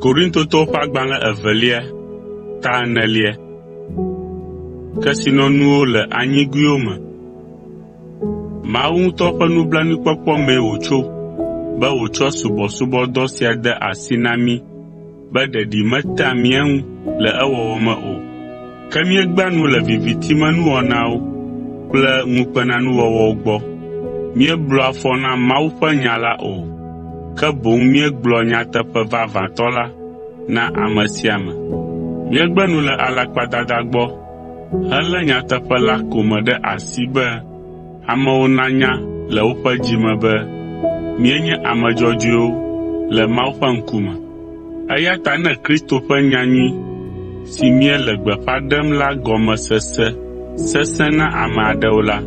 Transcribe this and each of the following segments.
Korintotɔwo ƒe agbalẽ 2 ta 4. Kesinɔnuwo le anyigoewo me. Mawu ŋutɔ ƒe nublanuikpɔkpɔ mee wòtso be wòtsɔ subɔsubɔdɔ sia de asi na mí be ɖeɖi metea mía ŋu le ewɔwɔ me o. Ke míegbea nu le vivitimenuwɔnawo kple ŋukpenanuwɔwɔwo gbɔ. Míeblua afɔ na Mawu ƒe nya la o, ke boŋ míegblɔ nyateƒe vavãtɔ la na ame sia ame. Míegbe nu le alakpadada gbɔ helé nyateƒe la ko me ɖe asi be amewo nanya le woƒe dzime be míenye ame dzɔdzɔewo le Mawu ƒe ŋkume. Eya ta ne Kristo ƒe nyanyui si míele gbeƒã ɖem la gɔmesese sesẽ na ame aɖewo la,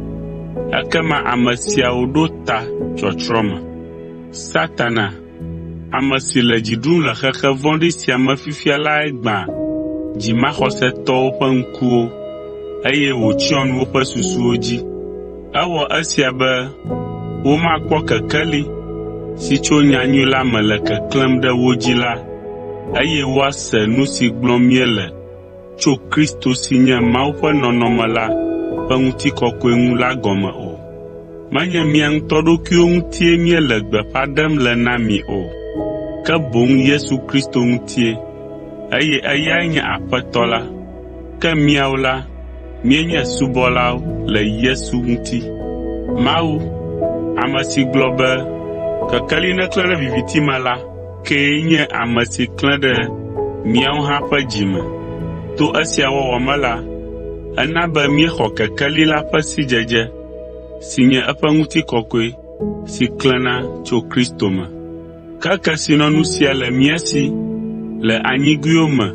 ekema ame siawo ɖo ta tsɔtsrɔ̃ me. Satana, ame si le dzi ɖum le xexe vɔ̃ɖi sia me fifia lae gbã dzimaxɔsetɔwo ƒe ŋkuwo eye wòtsyɔ nu woƒe susuwo dzi. Ewɔ esia be womakpɔ kekeli si tso nyanyui la me le keklẽm ɖe wo dzi la, eye woase nu si gblɔm míele tso Kristo si nye Mawu ƒe nɔnɔme la ƒe ŋutikɔkɔe ŋu la gɔme o. Menye mía ŋutɔ ɖokuiwo ŋutie míele gbeƒã ɖem le na mi o, ke boŋ Yesu Kristo ŋutie, eye eyae nye Aƒetɔ la. Ke míawo la, míenye subɔlawo le Yesu ŋuti. Mawu, ame si gblɔ be kekeli neklẽ ɖe viviti me la, kee nye ame si klẽ ɖe míawo hã ƒe dzime. To esia wɔwɔ me la, ena be míexɔ kekeli la ƒe sidzedze si nye eƒe ŋutikɔkɔe si klẽna tso Kristo me. Ke kesinɔnu sia le mía si le anyigoewo me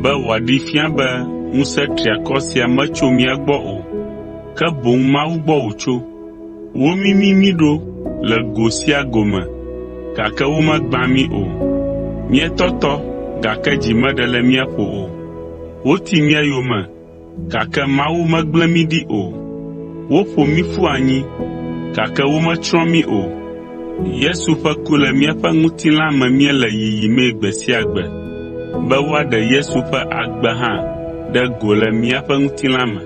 be wòaɖi fia be ŋusẽ triakɔ sia metso mía gbɔ o, ke boŋ Mawu gbɔ wòtso. Womimi mí ɖo le go sia go me, gake womegbã mí o. Míetɔtɔ, gake dzi meɖe le míaƒo o. Woti mía yome, gake Mawu megblẽ mí ɖi o. Woƒo mí ƒu anyi, gake wometsrɔ̃ mí o. Yesu ƒe ku le míaƒe ŋutilã me míele yiyimee gbe sia gbe, be woaɖe Yesu ƒe agbe hã ɖe go le míaƒe ŋutilã me.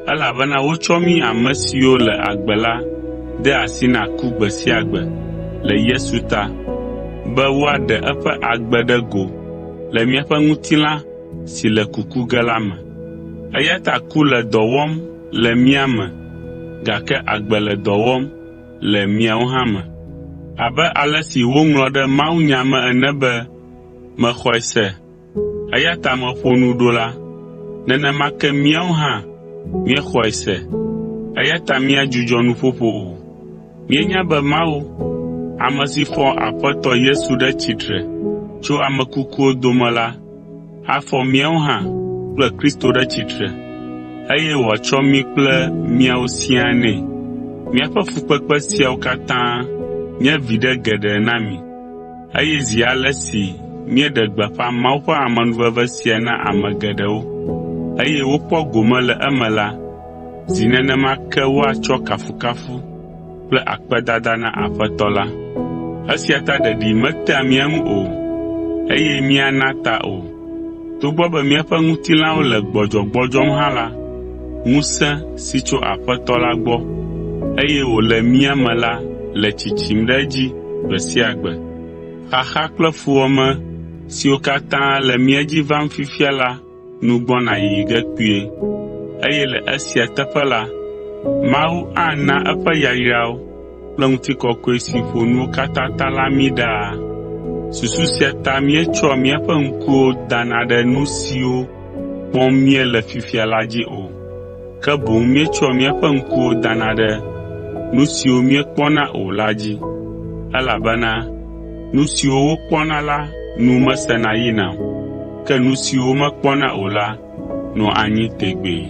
Elabena wotsɔ mí ame siwo le agbe la de asi na ku gbe sia gbe le Yesu ta, be woaɖe eƒe agbe ɖe go le míaƒe ŋutilã si le kuku ge la me. Eya ta ku le dɔ wɔm le mía me, gake agbe le dɔ wɔm le miawo hã me. Abe ale si woŋlɔ ɖe mawunya me ene be, mexɔe se, eya ta meƒo nu ɖo la, nenema ke míawo hã míexɔe se, eya ta míadzudzɔ nuƒoƒo o. Míenya be Mawu, ame si fɔ Aƒetɔ Yesu ɖe tsitre tso ame kukuwo dome la, afɔ míawo hã kple Kristo ɖe tsitre, eye wòatsɔ mí kple míawo siaa nɛ. Míaƒe fukpekpe siawo katã nye viɖe geɖe na mi, eye zi ale si míeɖe gbeƒã Mawu ƒe amenuveve sia na ame geɖewo, eye wokpɔ gome le eme la, zi nenema ke woatsɔ kafukafu kple akpedada na Aƒetɔ la. Esia ta ɖeɖi metea mía ŋu o, eye míana ta o. Togbɔ be míaƒe ŋutilãwo le gbɔdzɔgbɔdzɔm hã la, ŋusẽ si tso Aƒetɔ la gbɔ, eye wòle mía me la le tsitsim ɖe edzi gbe sia gbe. Xaxa kple fuwɔme siwo katã le mía dzi vam fifia la nu gbɔna yiyi ge kpuie, eye le esia teƒe la, Mawu ana eƒe yayrawo kple ŋutikɔkɔe si ƒo nuwo katã ta la mí ɖaa. Susu sia ta míetsɔa míaƒe ŋkuwo dana ɖe nu siwo kpɔm míele fifia la dzi o, ke boŋ míetsɔa míaƒe ŋkuwo dana ɖe nu siwo míekpɔna o la dzi, elabena nu siwo wokpɔna la nu mesena yina o, ke nu siwo mekpɔna o la nɔ anyi tegbee.